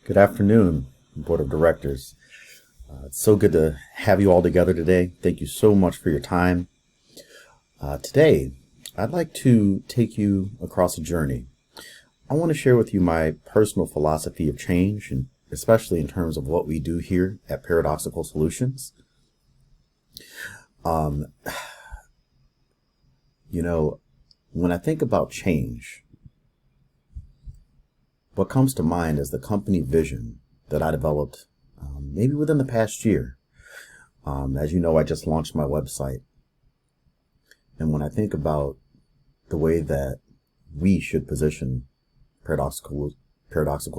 Good afternoon, Board of Directors. It's so good to have you all together today. Thank you so much for your time. Today, I'd like to take you across a journey. I want to share with you my personal philosophy of change, and especially in terms of what we do here at Paradoxical Solutions. When I think about change, what comes to mind is the company vision that I developed maybe within the past year. As you know, I just launched my website. And when I think about the way that we should position Paradoxical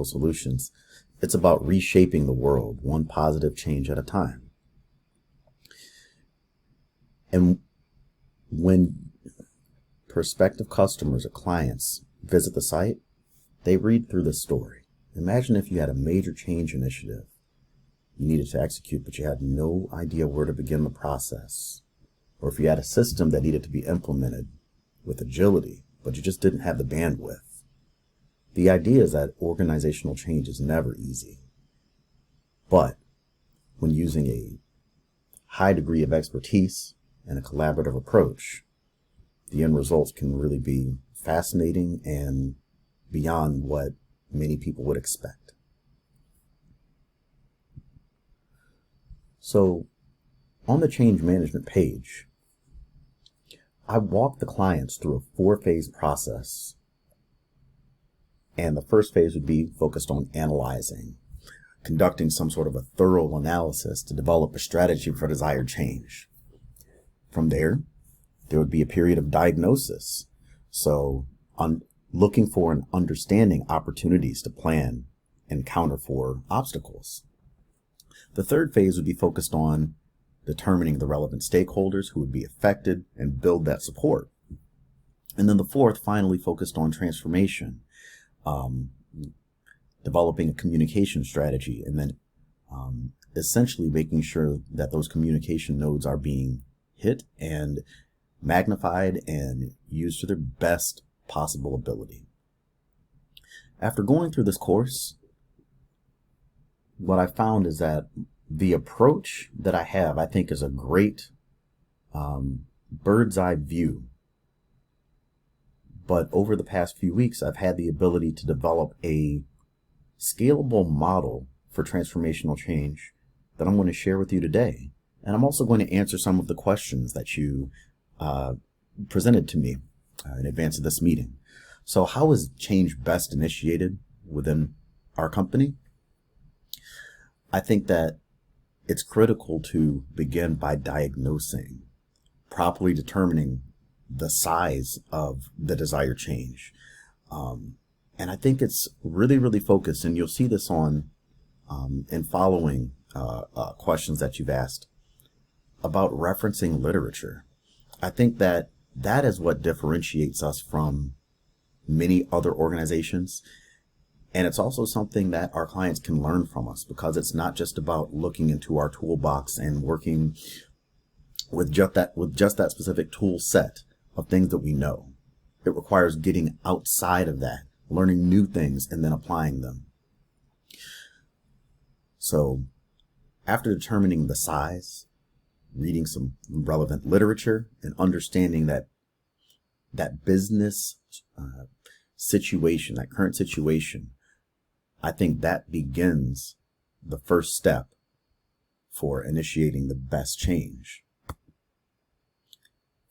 Solutions, it's about reshaping the world, one positive change at a time. And when prospective customers or clients visit the site, they read through the story. Imagine if you had a major change initiative you needed to execute, but you had no idea where to begin the process. Or if you had a system that needed to be implemented with agility, but you just didn't have the bandwidth. The idea is that organizational change is never easy. But when using a high degree of expertise and a collaborative approach, the end results can really be fascinating and beyond what many people would expect. So on the change management page, I walk the clients through a 4-phase process. And the first phase would be focused on analyzing, conducting some sort of a thorough analysis to develop a strategy for desired change. From there would be a period of diagnosis. So looking for and understanding opportunities to plan and counter for obstacles. The third phase would be focused on determining the relevant stakeholders who would be affected and build that support. And then the fourth finally focused on transformation, developing a communication strategy, and then essentially making sure that those communication nodes are being hit and magnified and used to their best possible ability. After going through this course, what I found is that the approach that I have, I think, is a great bird's eye view. But over the past few weeks, I've had the ability to develop a scalable model for transformational change that I'm going to share with you today. And I'm also going to answer some of the questions that you presented to me in advance of this meeting. So how is change best initiated within our company? I think that it's critical to begin by diagnosing, properly determining the size of the desired change. And I think it's really, really focused, and you'll see this on in following questions that you've asked about referencing literature. I think that is what differentiates us from many other organizations. And it's also something that our clients can learn from us, because it's not just about looking into our toolbox and working with just that specific tool set of things that we know. It requires getting outside of that, learning new things, and then applying them. So after determining the size, reading some relevant literature, and understanding that business situation, that current situation, I think that begins the first step for initiating the best change.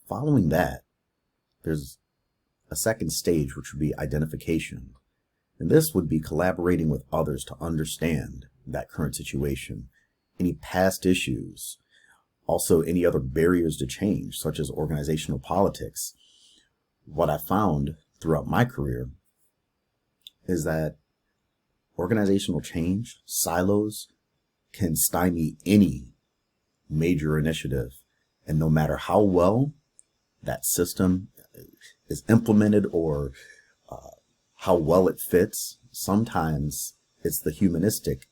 Following that, there's a second stage, which would be identification. And this would be collaborating with others to understand that current situation, any past issues, also any other barriers to change, such as organizational politics. What I found throughout my career is that organizational change, silos, can stymie any major initiative. And no matter how well that system is implemented or how well it fits, sometimes it's the humanistic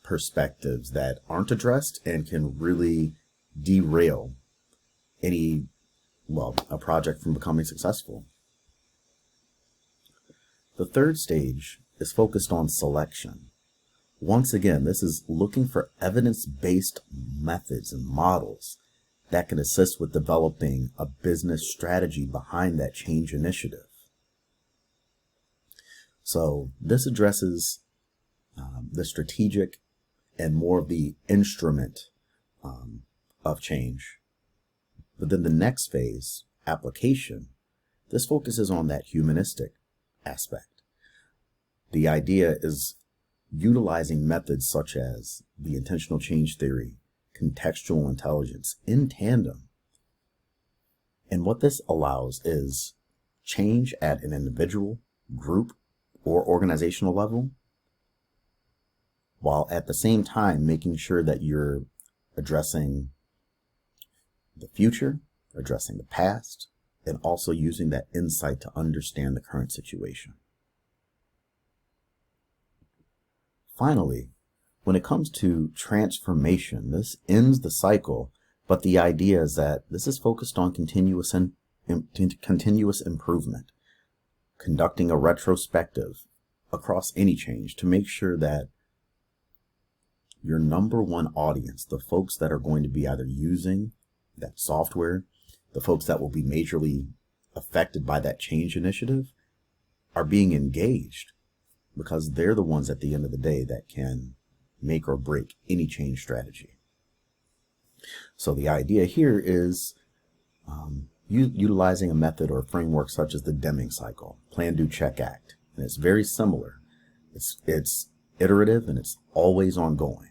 perspectives that aren't addressed and can really derail a project from becoming successful. The third stage is focused on selection. Once again, this is looking for evidence-based methods and models that can assist with developing a business strategy behind that change initiative. So this addresses the strategic and more of the instrument of change. But then the next phase, application, this focuses on that humanistic aspect. The idea is utilizing methods such as the intentional change theory, contextual intelligence in tandem. And what this allows is change at an individual, group, or organizational level, while at the same time making sure that you're addressing the future, addressing the past, and also using that insight to understand the current situation. Finally, when it comes to transformation, this ends the cycle, but the idea is that this is focused on continuous improvement, conducting a retrospective across any change to make sure that your number one audience, the folks that are going to be either using that software, the folks that will be majorly affected by that change initiative, are being engaged, because they're the ones at the end of the day that can make or break any change strategy. So the idea here is utilizing a method or framework such as the Deming cycle, plan, do, check, act. And it's very similar. It's iterative and it's always ongoing.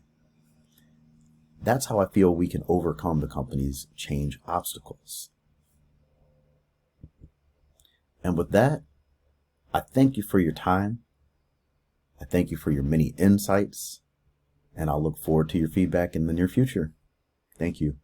That's how I feel we can overcome the company's change obstacles. And with that, I thank you for your time. I thank you for your many insights, and I'll look forward to your feedback in the near future. Thank you.